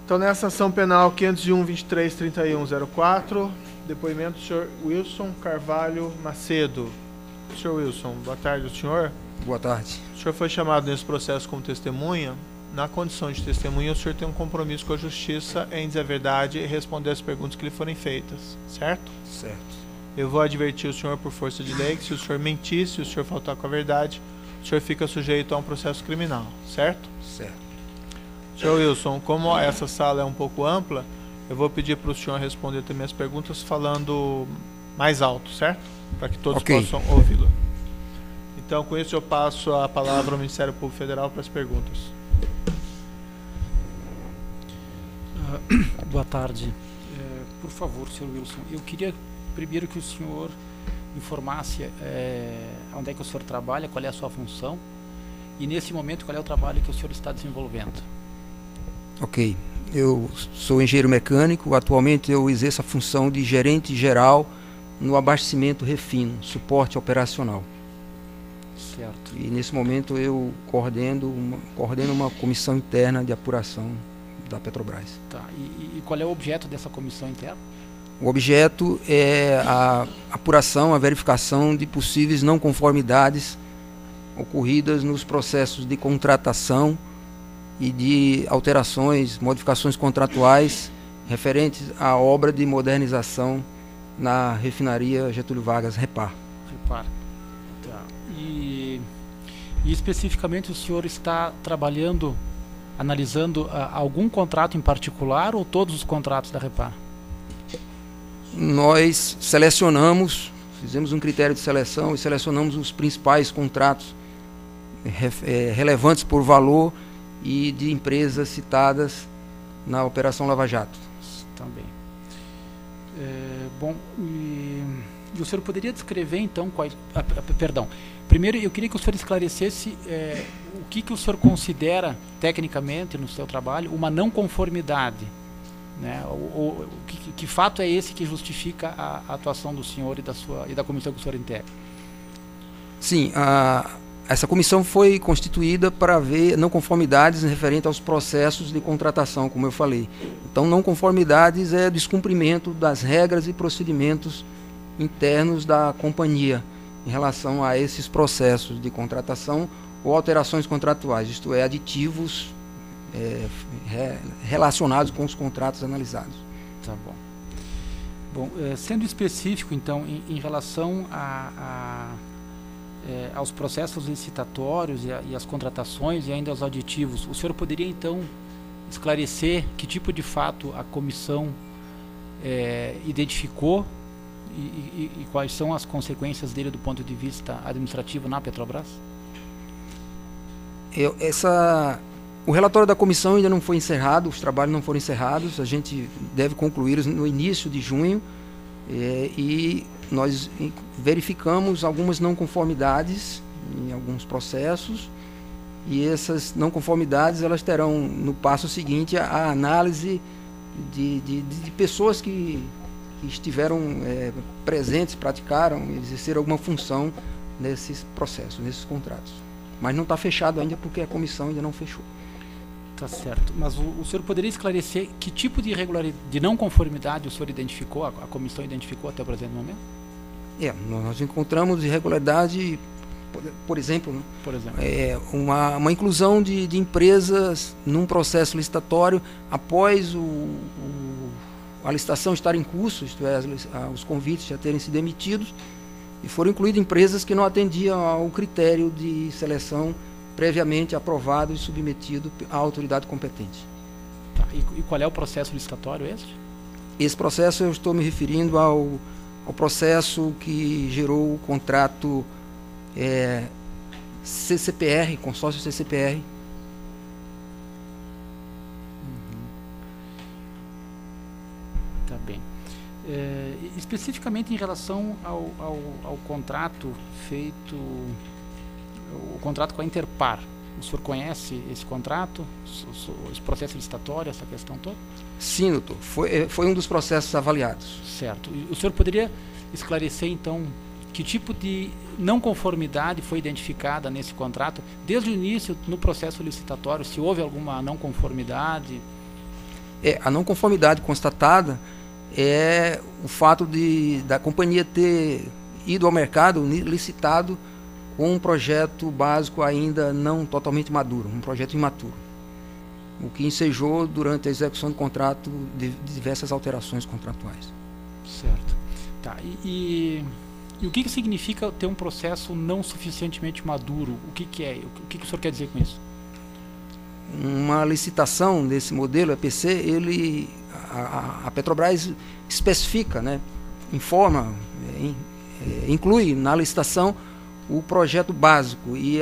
Então, nessa ação penal 501.23.31.04, depoimento do senhor Wilson Carvalho Macedo. Senhor Wilson, boa tarde ao senhor. Boa tarde. O senhor foi chamado nesse processo como testemunha. Na condição de testemunha, o senhor tem um compromisso com a justiça em dizer a verdade e responder as perguntas que lhe forem feitas, certo? Certo. Eu vou advertir o senhor por força de lei que se o senhor mentir, se o senhor faltar com a verdade, o senhor fica sujeito a um processo criminal, certo? Certo. Senhor Wilson, como essa sala é um pouco ampla, eu vou pedir para o senhor responder também as perguntas falando mais alto, certo? Para que todos possam ouvi-lo. Então, com isso, eu passo a palavra ao Ministério Público Federal para as perguntas. Boa tarde. Por favor, senhor Wilson, eu queria primeiro que o senhor informasse onde é que o senhor trabalha, qual é a sua função e, nesse momento, qual é o trabalho que o senhor está desenvolvendo. Ok. Eu sou engenheiro mecânico. Atualmente eu exerço a função de gerente geral no abastecimento refino, suporte operacional. Certo. E nesse momento eu coordeno uma comissão interna de apuração da Petrobras. Tá. E qual é o objeto dessa comissão interna? O objeto é a apuração, a verificação de possíveis não conformidades ocorridas nos processos de contratação e de alterações, modificações contratuais referentes à obra de modernização na refinaria Getúlio Vargas, Repar. Repar. Tá. E especificamente o senhor está trabalhando, analisando algum contrato em particular ou todos os contratos da Repar? Nós selecionamos, fizemos um critério de seleção e selecionamos os principais contratos relevantes por valor e de empresas citadas na Operação Lava Jato. Também. Bom, e o senhor poderia descrever então quais... perdão. Primeiro eu queria que o senhor esclarecesse o que o senhor considera tecnicamente no seu trabalho uma não conformidade, né? Que fato é esse que justifica a atuação do senhor e da comissão que o senhor integra? Sim, essa comissão foi constituída para ver não conformidades referentes aos processos de contratação, como eu falei. Então, não conformidades é descumprimento das regras e procedimentos internos da companhia em relação a esses processos de contratação ou alterações contratuais, isto é, aditivos relacionados com os contratos analisados. Tá bom. Bom, sendo específico, então, em relação aos processos licitatórios e às contratações e ainda aos aditivos, o senhor poderia, então, esclarecer que tipo de fato a comissão identificou e quais são as consequências dele do ponto de vista administrativo na Petrobras? O relatório da comissão ainda não foi encerrado, os trabalhos não foram encerrados, a gente deve concluí-los no início de junho e nós verificamos algumas não conformidades em alguns processos e essas não conformidades elas terão no passo seguinte a análise de pessoas que estiveram presentes, praticaram, exerceram alguma função nesses processos, nesses contratos. Mas não está fechado ainda porque a comissão ainda não fechou. Tá certo. Mas o senhor poderia esclarecer que tipo de irregularidade, de não conformidade o senhor identificou, a comissão identificou até o presente momento? Nós encontramos irregularidade, por exemplo, né? Por exemplo. Uma inclusão de empresas num processo licitatório após a licitação estar em curso, isto é, os convites já terem sido emitidos, e foram incluídas empresas que não atendiam ao critério de seleção previamente aprovado e submetido à autoridade competente. Tá. E qual é o processo licitatório este? Esse processo eu estou me referindo ao processo que gerou o contrato CCPR, consórcio CCPR. Tá bem. Especificamente em relação ao contrato feito, o contrato com a Interpar, o senhor conhece esse contrato, esse processo licitatório, essa questão toda? Sim, doutor. Foi um dos processos avaliados. Certo. E o senhor poderia esclarecer, então, que tipo de não conformidade foi identificada nesse contrato, desde o início, no processo licitatório, se houve alguma não conformidade? A não conformidade constatada é o fato da companhia ter ido ao mercado licitado com um projeto básico ainda não totalmente maduro, um projeto imaturo, o que ensejou durante a execução do contrato de diversas alterações contratuais. Certo. Tá. E o que significa ter um processo não suficientemente maduro? O que é? O que o senhor quer dizer com isso? Uma licitação desse modelo EPC, a Petrobras especifica, né, informa, inclui na licitação o projeto básico e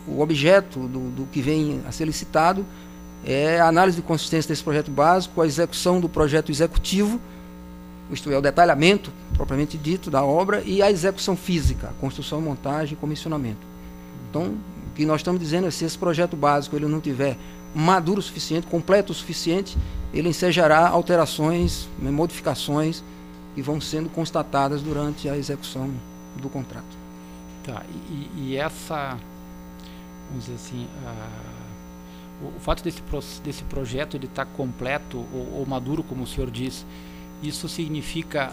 o objeto do que vem a ser licitado é a análise de consistência desse projeto básico, a execução do projeto executivo, isto é, o detalhamento propriamente dito da obra, e a execução física, a construção, montagem e comissionamento. Então, o que nós estamos dizendo é que se esse projeto básico ele não tiver maduro o suficiente, completo o suficiente, ele ensejará alterações, modificações que vão sendo constatadas durante a execução do contrato. Tá, e essa, vamos dizer assim, o fato desse projeto ele estar completo ou maduro, como o senhor diz, isso significa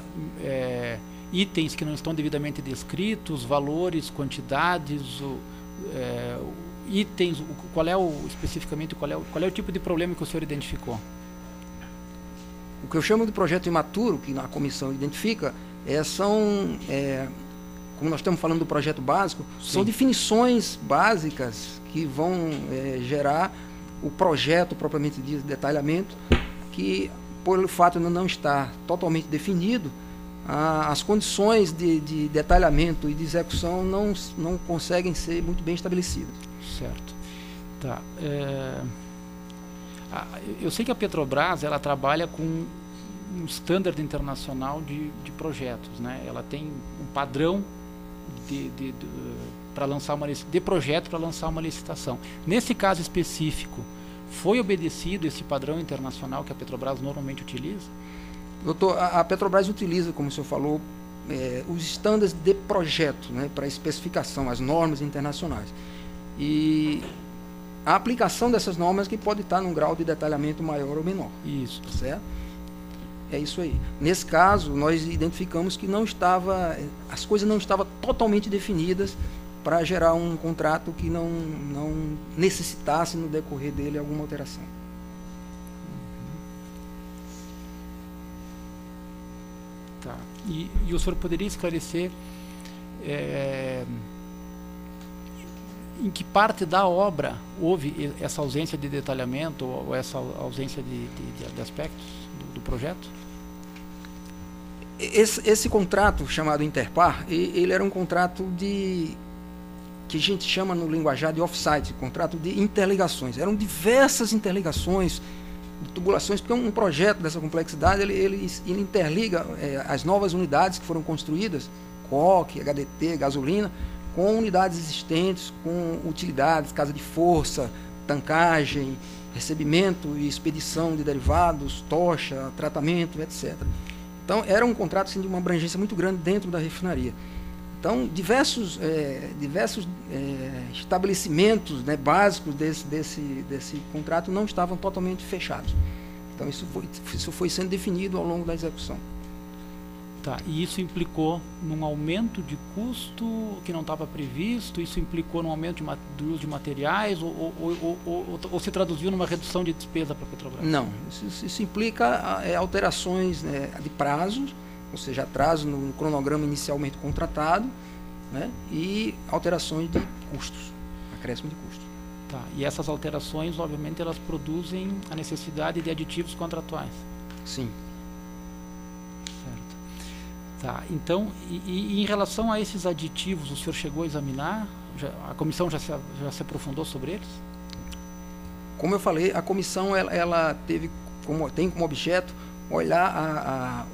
itens que não estão devidamente descritos, valores, quantidades, itens, especificamente qual é o tipo de problema que o senhor identificou? O que eu chamo de projeto imaturo, que a comissão identifica, como nós estamos falando do projeto básico, sim, são definições básicas que vão gerar o projeto propriamente dito, de detalhamento, que por fato de não estar totalmente definido, as condições de detalhamento e de execução não conseguem ser muito bem estabelecidas. Certo. Tá. Eu sei que a Petrobras ela trabalha com um standard internacional de projetos, né? Ela tem um padrão para lançar de projeto para lançar uma licitação. Nesse caso específico, foi obedecido esse padrão internacional que a Petrobras normalmente utiliza? Doutor, a Petrobras utiliza, como o senhor falou, os estándares de projeto, né, para especificação, as normas internacionais. E a aplicação dessas normas que pode estar num grau de detalhamento maior ou menor. Isso. Certo? É isso aí. Nesse caso, nós identificamos que as coisas não estavam totalmente definidas para gerar um contrato que não necessitasse no decorrer dele alguma alteração. Tá. E o senhor poderia esclarecer em que parte da obra houve essa ausência de detalhamento ou essa ausência de aspectos do projeto? Esse contrato chamado Interpar, ele era um contrato que a gente chama no linguajar de off-site, contrato de interligações. Eram diversas interligações, tubulações, porque um projeto dessa complexidade, ele interliga as novas unidades que foram construídas, coque, HDT, gasolina, com unidades existentes, com utilidades, casa de força, tancagem, recebimento e expedição de derivados, tocha, tratamento, etc. Então, era um contrato assim, de uma abrangência muito grande dentro da refinaria. Então, diversos estabelecimentos, né, básicos desse contrato não estavam totalmente fechados. Então, isso foi sendo definido ao longo da execução. Tá, e isso implicou num aumento de custo que não estava previsto? Isso implicou num aumento do uso de materiais? Ou se traduziu numa redução de despesa para a Petrobras? Não, isso implica alterações, né, de prazos, ou seja, atraso no cronograma inicialmente contratado, né, e alterações de custos, acréscimo de custos. Tá, e essas alterações, obviamente, elas produzem a necessidade de aditivos contratuais? Sim. Tá, então, e em relação a esses aditivos, o senhor chegou a examinar? A comissão já se aprofundou sobre eles? Como eu falei, a comissão ela tem como objeto olhar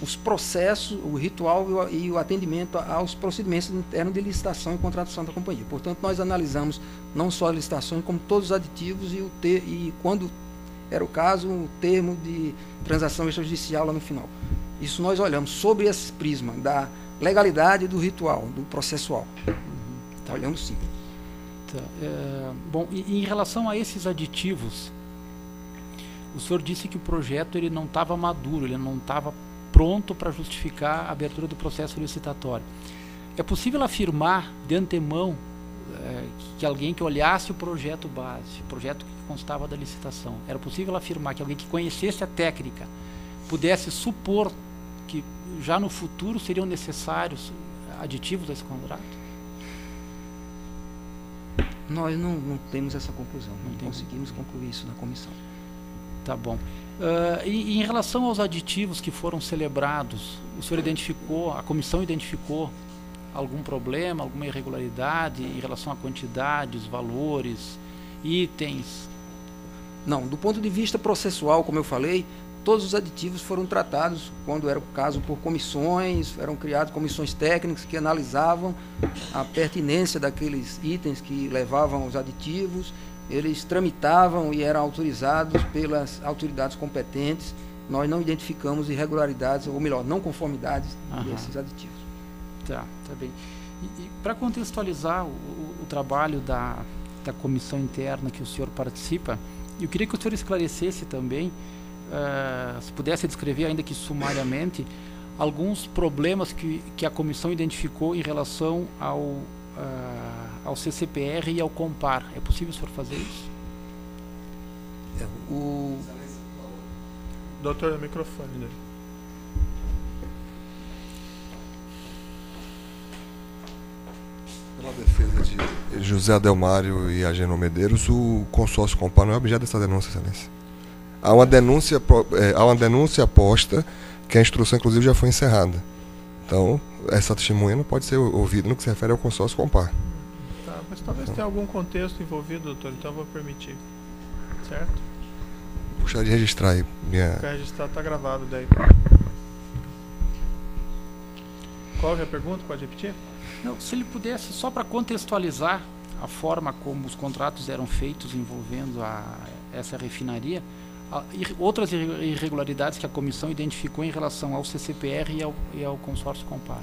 os processos, o ritual e o atendimento aos procedimentos internos de licitação e contratação da companhia. Portanto, nós analisamos não só as licitações, como todos os aditivos e quando era o caso, o termo de transação extrajudicial lá no final. Isso nós olhamos sobre esse prisma da legalidade do ritual, do processual. Tá. Olhamos sim. Tá. Bom, e em relação a esses aditivos, o senhor disse que o projeto ele não estava maduro, ele não estava pronto para justificar a abertura do processo licitatório. É possível afirmar de antemão que alguém que olhasse o projeto base, o projeto que constava da licitação, era possível afirmar que alguém que conhecesse a técnica pudesse supor que já no futuro seriam necessários aditivos a esse contrato? Nós não temos essa conclusão, não conseguimos concluir isso na comissão. Tá bom. E em relação aos aditivos que foram celebrados, o senhor identificou, a comissão identificou algum problema, alguma irregularidade em relação à quantidade, os valores, itens? Não, do ponto de vista processual, como eu falei, todos os aditivos foram tratados, quando era o caso, por comissões, eram criadas comissões técnicas que analisavam a pertinência daqueles itens que levavam aos aditivos, eles tramitavam e eram autorizados pelas autoridades competentes. Nós não identificamos irregularidades, ou melhor, não conformidades desses aditivos. Tá bem. E para contextualizar o trabalho da comissão interna que o senhor participa, eu queria que o senhor esclarecesse também, se pudesse descrever, ainda que sumariamente, alguns problemas que a comissão identificou em relação ao CCPR e ao Compar. É possível o senhor fazer isso? Doutor, no microfone dele. Pela defesa de José Adelmário e Agênio Medeiros, o consórcio Compar não é objeto dessa denúncia, excelência. Há uma denúncia posta, que a instrução, inclusive, já foi encerrada. Então, essa testemunha não pode ser ouvida no que se refere ao consórcio Compar. Tá, mas talvez tenha algum contexto envolvido, doutor, então eu vou permitir. Certo? Gostaria de registrar aí. Quer registrar, está gravado daí. Qual é a pergunta? Pode repetir? Não, se ele pudesse, só para contextualizar a forma como os contratos eram feitos envolvendo essa refinaria, outras irregularidades que a comissão identificou em relação ao CCPR e ao consórcio Compar.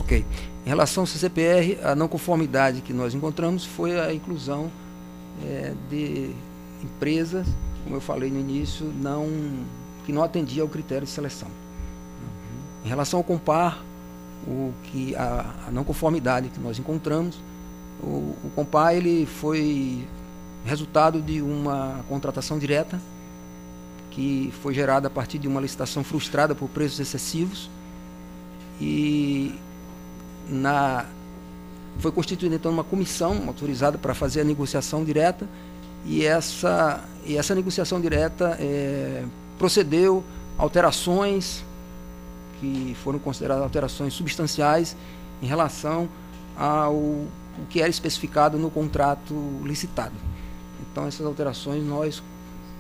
Ok. Em relação ao CCPR, a não conformidade que nós encontramos foi a inclusão de empresas, como eu falei no início, que não atendia ao critério de seleção. Em relação ao Compar, a não conformidade que nós encontramos, o Compar ele foi resultado de uma contratação direta que foi gerada a partir de uma licitação frustrada por preços excessivos e foi constituída então uma comissão autorizada para fazer a negociação direta e essa negociação direta procedeu alterações que foram consideradas alterações substanciais em relação ao que era especificado no contrato licitado. Então, essas alterações nós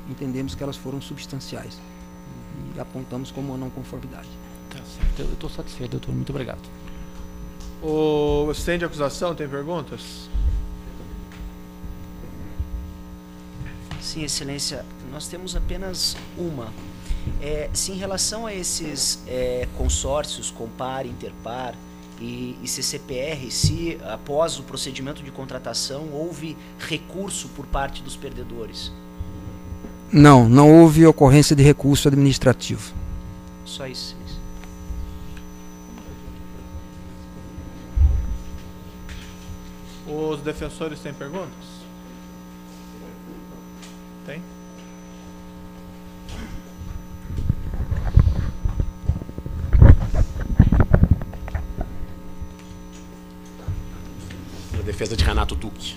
entendemos que elas foram substanciais e apontamos como uma não conformidade. Tá certo. Eu estou satisfeito, doutor. Muito obrigado. O assistente de acusação tem perguntas? Sim, excelência. Nós temos apenas uma. Se em relação a esses consórcios, Compar, Interpar e CCPR, se após o procedimento de contratação houve recurso por parte dos perdedores? Não houve ocorrência de recurso administrativo. Só isso. Os defensores têm perguntas? Tem? A defesa de Renato Duque.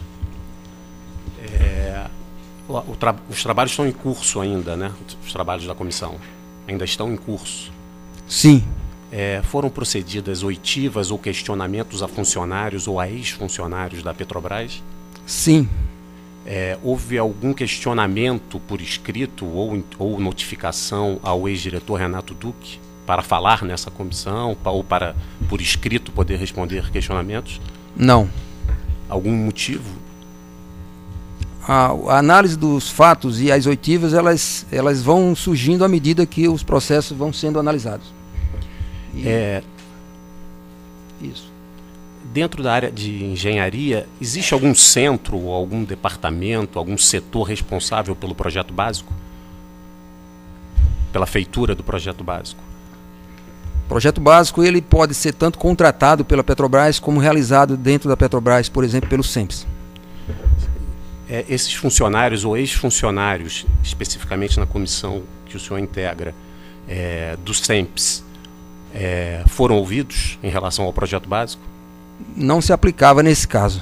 Os trabalhos estão em curso ainda, né? Os trabalhos da comissão ainda estão em curso. Sim. Foram procedidas oitivas ou questionamentos a funcionários ou a ex-funcionários da Petrobras? Sim. Houve algum questionamento por escrito ou notificação ao ex-diretor Renato Duque para falar nessa comissão ou para, por escrito, poder responder questionamentos? Não. Algum motivo? A análise dos fatos e as oitivas, elas vão surgindo à medida que os processos vão sendo analisados. Isso. Dentro da área de engenharia, existe algum centro, algum departamento, algum setor responsável pelo projeto básico? pela feitura do projeto básico? O projeto básico ele pode ser tanto contratado pela Petrobras como realizado dentro da Petrobras, por exemplo, pelo SEMPS. Esses funcionários ou ex-funcionários, especificamente na comissão que o senhor integra, do SEMPS, foram ouvidos em relação ao projeto básico? Não se aplicava nesse caso.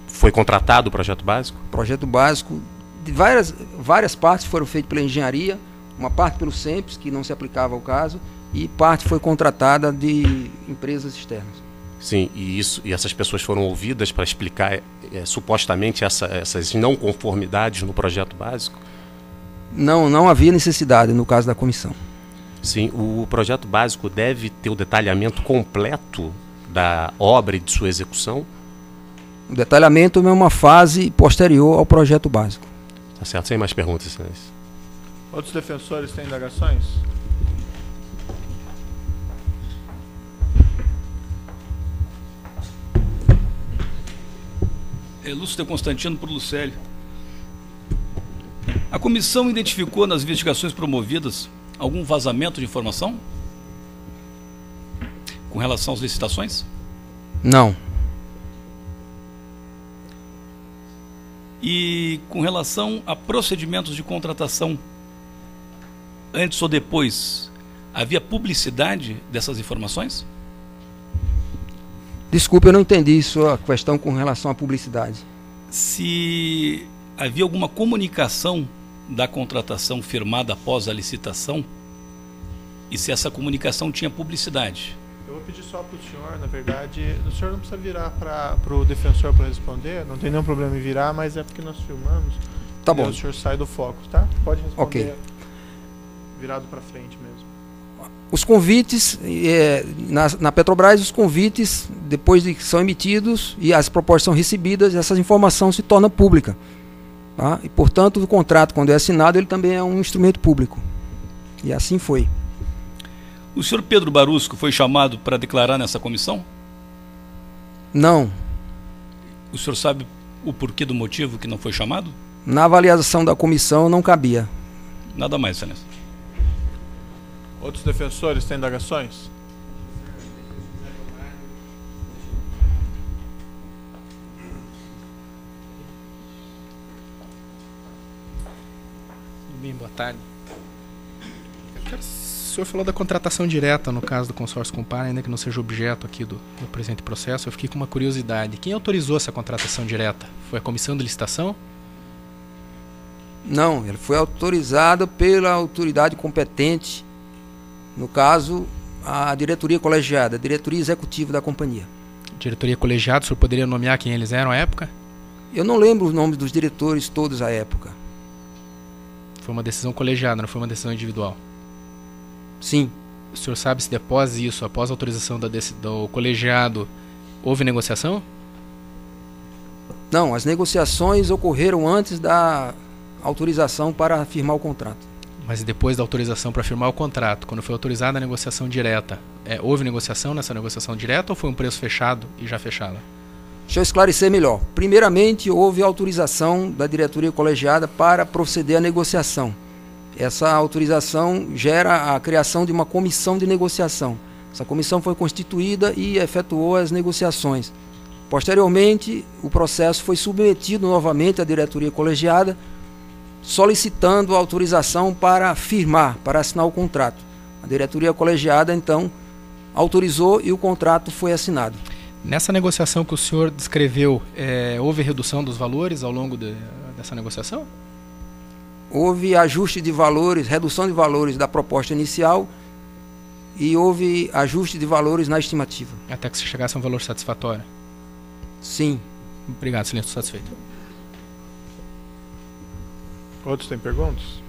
Foi contratado o projeto básico? O projeto básico, de várias partes foram feitas pela engenharia, uma parte pelo SEMPS, que não se aplicava ao caso, e parte foi contratada de empresas externas. Sim, e essas pessoas foram ouvidas para explicar supostamente essas não conformidades no projeto básico? Não havia necessidade no caso da comissão. Sim, o projeto básico deve ter o detalhamento completo da obra e de sua execução? O detalhamento é uma fase posterior ao projeto básico. Tá certo, sem mais perguntas, excelência. Outros defensores têm indagações? Lúcio de Constantino por Lucélio. A comissão identificou nas investigações promovidas algum vazamento de informação com relação às licitações? Não. E com relação a procedimentos de contratação, antes ou depois, havia publicidade dessas informações? Desculpe, eu não entendi sua questão com relação à publicidade. Se havia alguma comunicação da contratação firmada após a licitação e se essa comunicação tinha publicidade. Eu vou pedir só para o senhor, na verdade, o senhor não precisa virar para o defensor para responder, não tem nenhum problema em virar, mas é porque nós filmamos. Tá bom. O senhor sai do foco, tá? Pode responder. Ok. Virado para frente mesmo. Os convites, na Petrobras, os convites, depois de que são emitidos e as propostas são recebidas, essa informação se torna pública. Tá? E, portanto, o contrato, quando é assinado, ele também é um instrumento público. E assim foi. O senhor Pedro Barusco foi chamado para declarar nessa comissão? Não. O senhor sabe o porquê do motivo que não foi chamado? Na avaliação da comissão não cabia. Nada mais, excelência. Outros defensores têm indagações? Bem, boa tarde. O senhor falou da contratação direta no caso do consórcio Compar, ainda que não seja objeto aqui do presente processo. Eu fiquei com uma curiosidade. Quem autorizou essa contratação direta? Foi a comissão de licitação? Não, ele foi autorizado pela autoridade competente, no caso, a diretoria colegiada, a diretoria executiva da companhia. Diretoria colegiada, o senhor poderia nomear quem eles eram à época? Eu não lembro os nomes dos diretores todos à época. Foi uma decisão colegiada, não foi uma decisão individual? Sim. O senhor sabe se após isso, após a autorização do colegiado, houve negociação? Não, as negociações ocorreram antes da autorização para firmar o contrato. Mas depois da autorização para firmar o contrato, quando foi autorizada a negociação direta, houve negociação nessa negociação direta ou foi um preço fechado e já fechado? Deixa eu esclarecer melhor. Primeiramente, houve autorização da diretoria colegiada para proceder à negociação. Essa autorização gera a criação de uma comissão de negociação. Essa comissão foi constituída e efetuou as negociações. Posteriormente, o processo foi submetido novamente à diretoria colegiada, solicitando autorização para firmar, para assinar o contrato. A diretoria colegiada, então, autorizou e o contrato foi assinado. Nessa negociação que o senhor descreveu, houve redução dos valores ao longo dessa negociação? Houve ajuste de valores, redução de valores da proposta inicial e houve ajuste de valores na estimativa. Até que se chegasse a um valor satisfatório? Sim. Obrigado, excelência, satisfeito. Outros têm perguntas?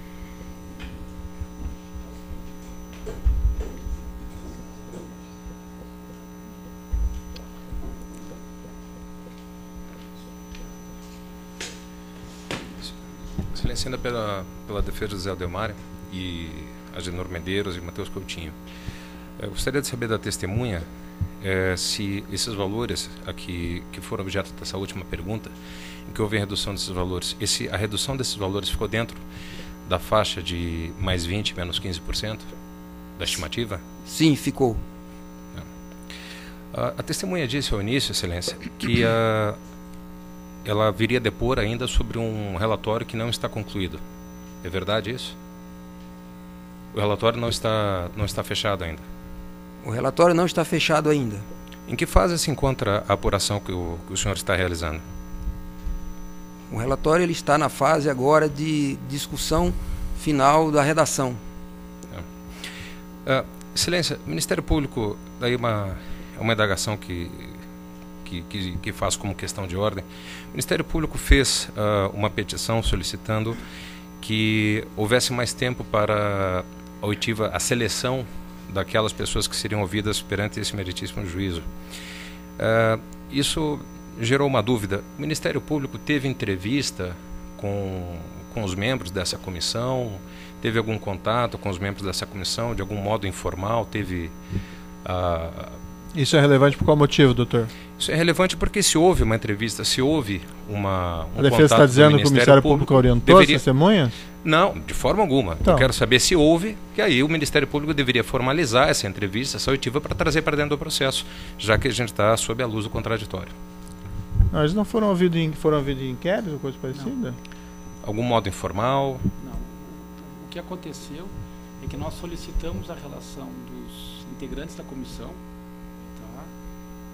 Excelência, ainda pela defesa de José Adelmário e Agenor Medeiros e Matheus Coutinho. Eu gostaria de saber da testemunha se esses valores aqui que foram objeto dessa última pergunta, em que houve a redução desses valores, a redução desses valores ficou dentro da faixa de mais 20, menos 15% da estimativa? Sim, ficou. A testemunha disse ao início, Excelência, que ela viria depor ainda sobre um relatório que não está concluído. É verdade isso? O relatório não está fechado ainda. O relatório não está fechado ainda. Em que fase se encontra a apuração que o senhor está realizando? O relatório ele está na fase agora de discussão final da redação. Excelência, o Ministério Público, daí uma indagação que faço como questão de ordem. O Ministério Público fez uma petição solicitando que houvesse mais tempo para a oitiva, a seleção daquelas pessoas que seriam ouvidas perante esse meritíssimo juízo. Isso gerou uma dúvida. O Ministério Público teve entrevista com os membros dessa comissão? Teve algum contato com os membros dessa comissão, de algum modo informal? Teve... Isso é relevante por qual motivo, doutor? Isso é relevante porque se houve uma entrevista, se houve a defesa está dizendo que o Ministério Público orientou as testemunhas? Não, de forma alguma. Então, eu quero saber se houve, que aí o Ministério Público deveria formalizar essa entrevista, essa oitiva, para trazer para dentro do processo, já que a gente está sob a luz do contraditório. Não, eles não foram ouvidos em inquérito ou coisa parecida? Não. Algum modo informal? Não. O que aconteceu é que nós solicitamos a relação dos integrantes da comissão, tá?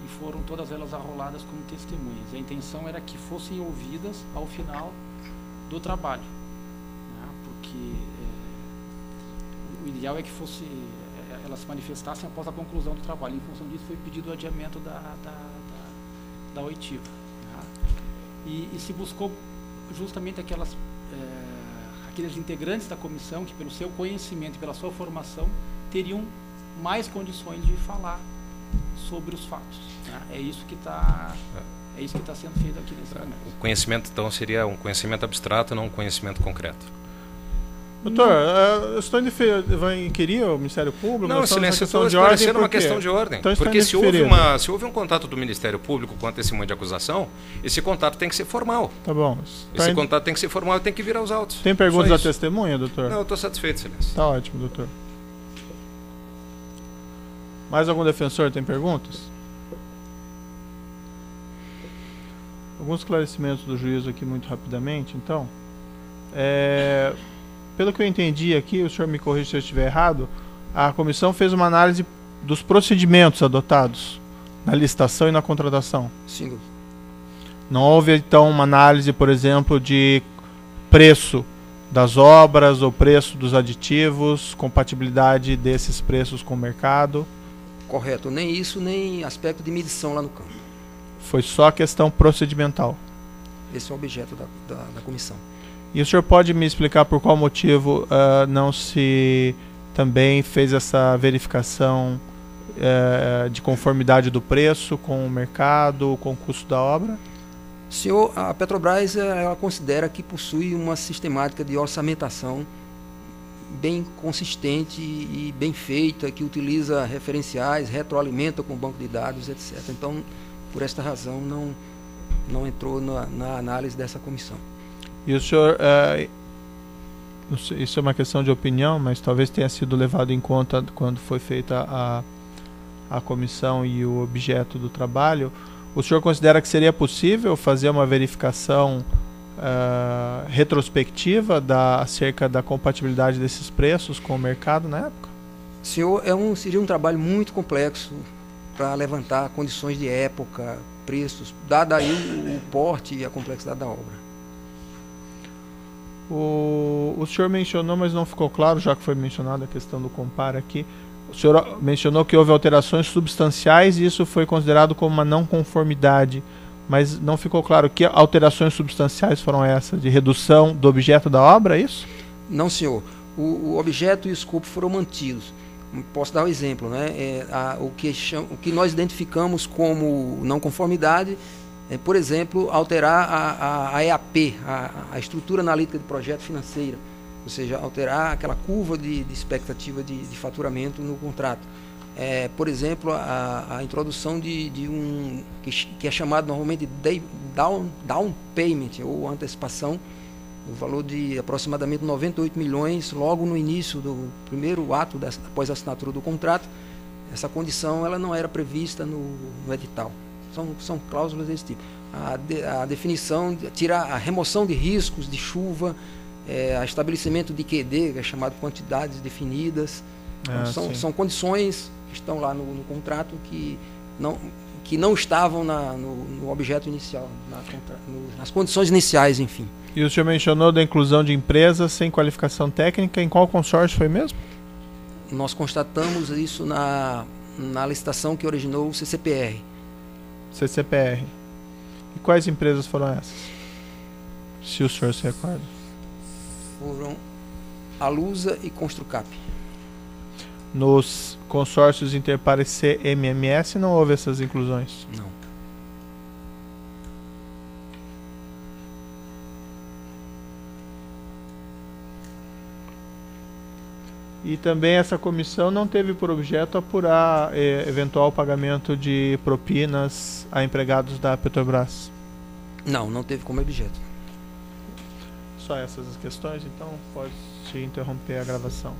E foram todas elas arroladas como testemunhas. A intenção era que fossem ouvidas ao final do trabalho, né? Porque o ideal é que elas se manifestassem após a conclusão do trabalho. Em função disso foi pedido o adiamento da oitiva, tá? E se buscou justamente aqueles integrantes da comissão que, pelo seu conhecimento e pela sua formação, teriam mais condições de falar sobre os fatos, né? É isso que está sendo feito aqui nesse momento. O conhecimento, então, seria um conhecimento abstrato, não um conhecimento concreto. Doutor, eu estou vai inquirir o Ministério Público? Não, Excelência, eu estou esclarecendo uma questão de ordem. Então, porque se houve um contato do Ministério Público com a testemunha de acusação, esse contato tem que ser formal. Tá bom. Esse contato tem que ser formal e tem que vir aos autos. Tem perguntas da testemunha, doutor? Não, eu estou satisfeito, Excelência. Tá ótimo, doutor. Mais algum defensor tem perguntas? Alguns esclarecimentos do juízo aqui muito rapidamente, então. Pelo que eu entendi aqui, o senhor me corrija se eu estiver errado, a comissão fez uma análise dos procedimentos adotados na licitação e na contratação. Sim. Não houve, então, uma análise, por exemplo, de preço das obras ou preço dos aditivos, compatibilidade desses preços com o mercado? Correto. Nem isso, nem aspecto de medição lá no campo. Foi só questão procedimental. Esse é o objeto da comissão. E o senhor pode me explicar por qual motivo não se também fez essa verificação de conformidade do preço com o mercado, com o custo da obra? Senhor, a Petrobras ela considera que possui uma sistemática de orçamentação bem consistente e bem feita, que utiliza referenciais, retroalimenta com o banco de dados, etc. Então, por esta razão, não entrou na análise dessa comissão. E o senhor, isso é uma questão de opinião, mas talvez tenha sido levado em conta quando foi feita a comissão e o objeto do trabalho. O senhor considera que seria possível fazer uma verificação retrospectiva acerca da compatibilidade desses preços com o mercado na época? Senhor, seria um trabalho muito complexo para levantar condições de época, preços, dado aí o porte e a complexidade da obra. O senhor mencionou, mas não ficou claro, já que foi mencionada a questão do compara aqui. O senhor mencionou que houve alterações substanciais e isso foi considerado como uma não conformidade, mas não ficou claro que alterações substanciais foram essas, de redução do objeto da obra, é isso? Não, senhor. O objeto e o escopo foram mantidos. Posso dar um exemplo, né? O que nós identificamos como não conformidade por exemplo, alterar a EAP, a estrutura analítica de projeto financeira, ou seja, alterar aquela curva de expectativa de faturamento no contrato. Por exemplo, a introdução de que é chamado normalmente de down payment, ou antecipação o valor de aproximadamente 98 milhões, logo no início do primeiro ato após a assinatura do contrato. Essa condição ela não era prevista no edital. São cláusulas desse tipo. A definição, a remoção de riscos de chuva, a estabelecimento de QD, que é chamado quantidades definidas. São condições que estão lá no contrato que não estavam no objeto inicial, nas condições iniciais, enfim. E o senhor mencionou da inclusão de empresas sem qualificação técnica. Em qual consórcio foi mesmo? Nós constatamos isso na licitação que originou o CCPR. CCPR. E quais empresas foram essas? Se o senhor se recorda. Foram a Lusa e Construcap. Nos consórcios Interpar e CMMS não houve essas inclusões? Não. E também essa comissão não teve por objeto apurar eventual pagamento de propinas a empregados da Petrobras? Não teve como objeto. Só essas as questões, então pode interromper a gravação.